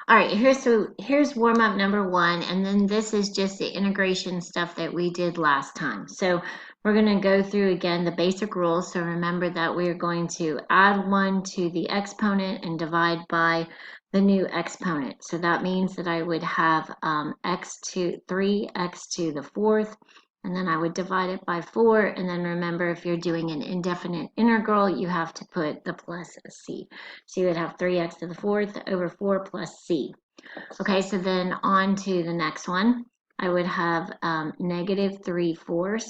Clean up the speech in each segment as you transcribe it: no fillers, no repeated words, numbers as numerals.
All right, here's warm up number 1, and then this is just the integration stuff that we did last time. So we're going to go through again the basic rules. So remember that we're going to add 1 to the exponent and divide by the new exponent. So that means that I would have 3x to the 4th, and then I would divide it by 4. And then remember, if you're doing an indefinite integral, you have to put the plus c. So you would have 3x to the 4th over 4 plus c. Okay, so then on to the next one. I would have negative 3/4,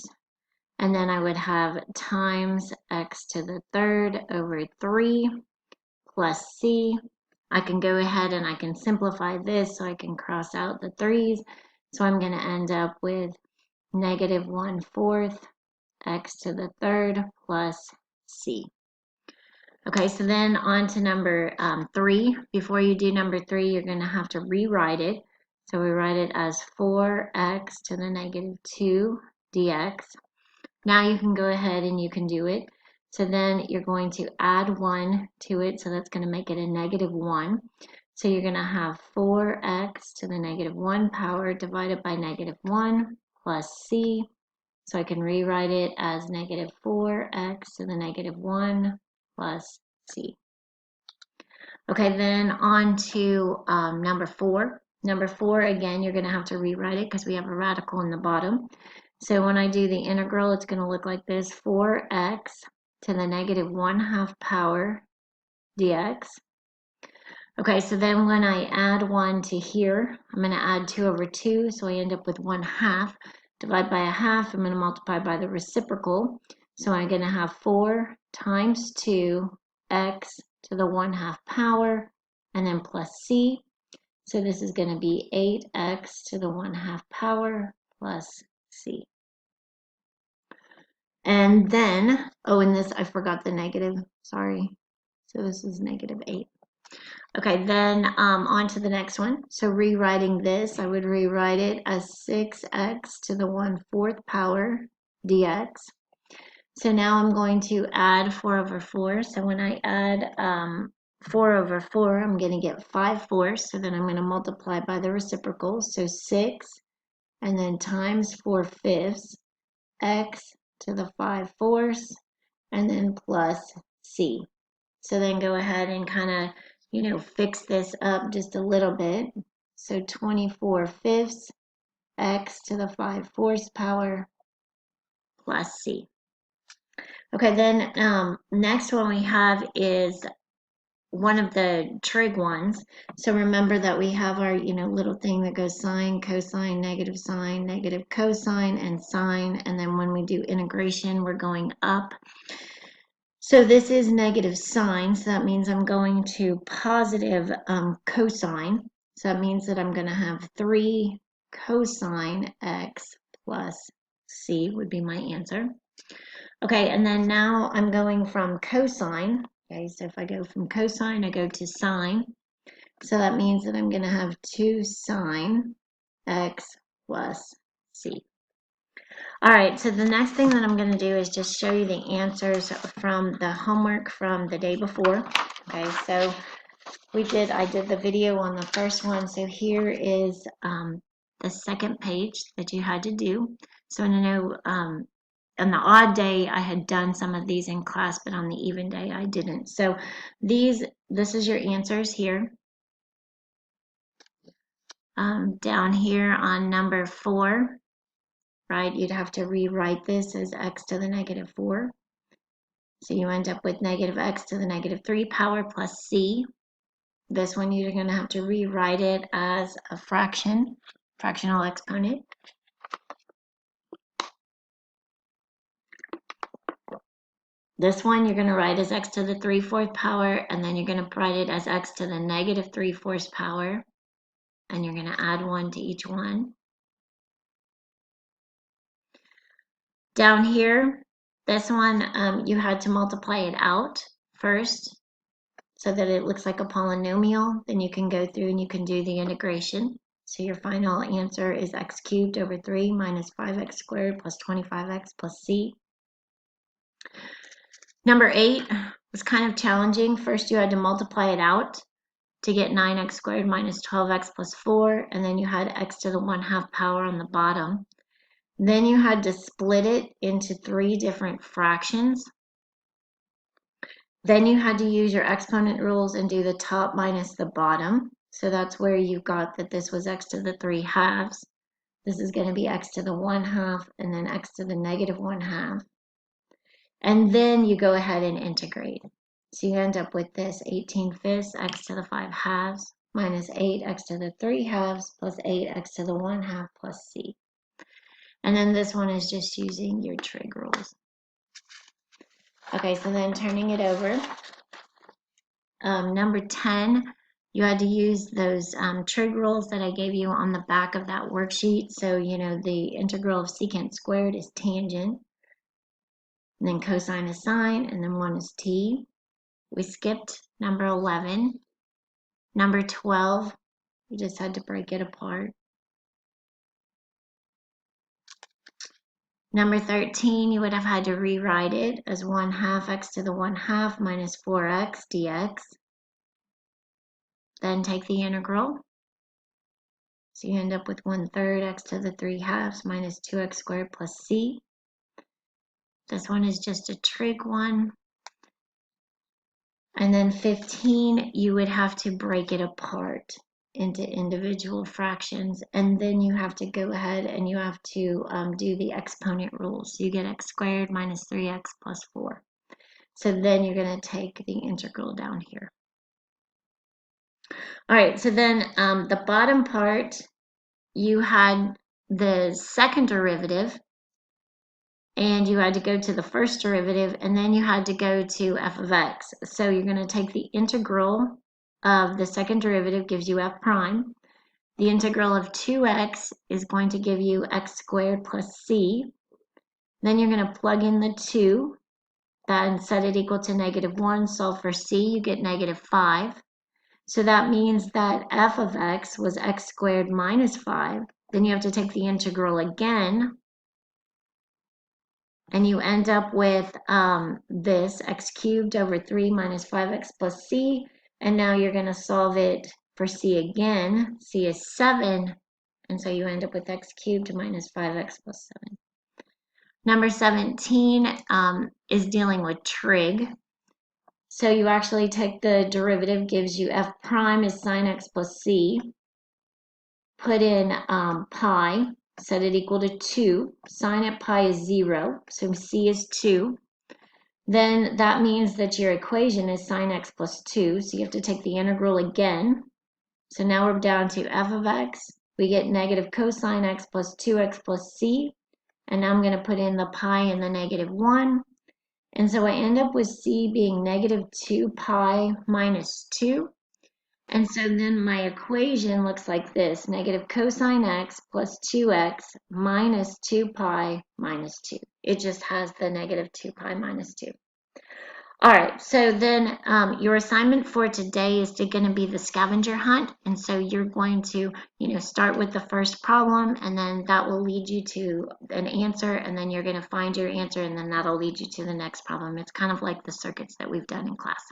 and then I would have times x to the 3rd over 3 plus c. I can go ahead and I can simplify this so I can cross out the 3's. So I'm going to end up with negative 1/4 x to the 3rd plus c. Okay, so then on to number 3. Before you do number 3, you're going to have to rewrite it. So we write it as 4x to the negative 2 dx. Now you can go ahead and you can do it. So then you're going to add 1 to it, so that's going to make it a negative 1. So you're going to have 4x to the negative 1 power divided by negative 1 plus c. So I can rewrite it as negative 4x to the negative 1 plus c. Okay, then on to number 4. Number 4, again, you're going to have to rewrite it because we have a radical in the bottom. So when I do the integral, it's going to look like this: 4x to the negative 1/2 power dx. Okay, so then when I add 1 to here, I'm going to add 2 over 2, so I end up with 1/2. Divide by 1/2, I'm going to multiply by the reciprocal. So I'm going to have 4 times 2x to the 1/2 power, and then plus c. So this is going to be 8x to the 1/2 power plus c. And then, oh, in this I forgot the negative, sorry. So this is negative 8. Okay, then on to the next one. So rewriting this, I would rewrite it as 6x to the 1/4 power dx. So now I'm going to add 4 over 4. So when I add 4 over 4, I'm going to get 5/4. So then I'm going to multiply by the reciprocal. So 6 and then times 4/5 x to the 5/4 and then plus c. So then go ahead and kind of, fix this up just a little bit. So 24/5 x to the 5/4 power plus c. Okay, then next one we have is one of the trig ones. So remember that we have our, little thing that goes sine, cosine, negative cosine, and sine. And then when we do integration, we're going up. So this is negative sine, so that means I'm going to positive cosine. So that means that I'm going to have 3 cosine x plus c would be my answer. Okay, and then now I'm going from cosine. Okay, so if I go from cosine, I go to sine. So that means that I'm going to have 2 sine x plus c. All right, so the next thing that I'm going to do is just show you the answers from the homework from the day before. Okay, so I did the video on the first one. So here is the second page that you had to do. So I know on the odd day I had done some of these in class, but on the even day I didn't. So this is your answers here. Down here on number 4, right, you'd have to rewrite this as x to the negative 4. So you end up with negative x to the negative 3 power plus c. This one you're going to have to rewrite it as a fractional exponent. This one you're going to write as x to the 3/4 power, and then you're going to write it as x to the negative 3/4 power, and you're going to add 1 to each one. Down here, this one, you had to multiply it out first so that it looks like a polynomial. Then you can go through and you can do the integration. So your final answer is x cubed over 3 minus 5x squared plus 25x plus c. Number 8 was kind of challenging. First, you had to multiply it out. to get 9x squared minus 12x plus 4, and then you had x to the 1/2 power on the bottom. Then you had to split it into 3 different fractions. Then you had to use your exponent rules and do the top minus the bottom. So that's where you got that this was x to the 3/2. This is going to be x to the 1/2 and then x to the negative 1/2. And then you go ahead and integrate. So you end up with this 18/5 x to the 5/2 minus 8x to the 3/2 plus 8x to the 1/2 plus c. And then this one is just using your trig rules. Okay, so then turning it over, number 10, you had to use those trig rules that I gave you on the back of that worksheet. So, you know, the integral of secant squared is tangent, and then cosine is sine, and then 1 is t. We skipped number 11. Number 12, we just had to break it apart. Number 13, you would have had to rewrite it as 1/2 x to the 1/2 minus 4x dx. Then take the integral. So you end up with 1/3 x to the 3/2 minus 2x squared plus c. This one is just a trig one. And then 15, you would have to break it apart into individual fractions, and then you have to go ahead and you have to do the exponent rules. So you get x squared minus 3x plus 4. So then you're going to take the integral down here. All right, so then the bottom part, you had the second derivative, and you had to go to the first derivative, and then you had to go to f of x. So you're going to take the integral of the second derivative, gives you f prime. The integral of 2x is going to give you x squared plus c. Then you're going to plug in the 2 and set it equal to -1. Solve for c, you get -5. So that means that f of x was x squared minus 5. Then you have to take the integral again, and you end up with this x cubed over 3 minus 5x plus c. And now you're going to solve it for c again. C is 7, and so you end up with x cubed minus 5x plus 7. Number 17 is dealing with trig. So you actually take the derivative, gives you f prime is sine x plus c. Put in pi, set it equal to 2. Sine at pi is 0, so c is 2. Then that means that your equation is sine x plus 2, so you have to take the integral again. So now we're down to f of x. We get negative cosine x plus 2x plus c. And now I'm going to put in the pi and the -1. And so I end up with c being -2 pi minus 2. And so then my equation looks like this: negative cosine x plus 2x minus 2 pi minus 2. It just has the -2 pi minus 2. All right, so then your assignment for today is going to be the scavenger hunt. And so you're going to, start with the first problem, and then that will lead you to an answer, and then you're going to find your answer, and then that'll lead you to the next problem. It's kind of like the circuits that we've done in class.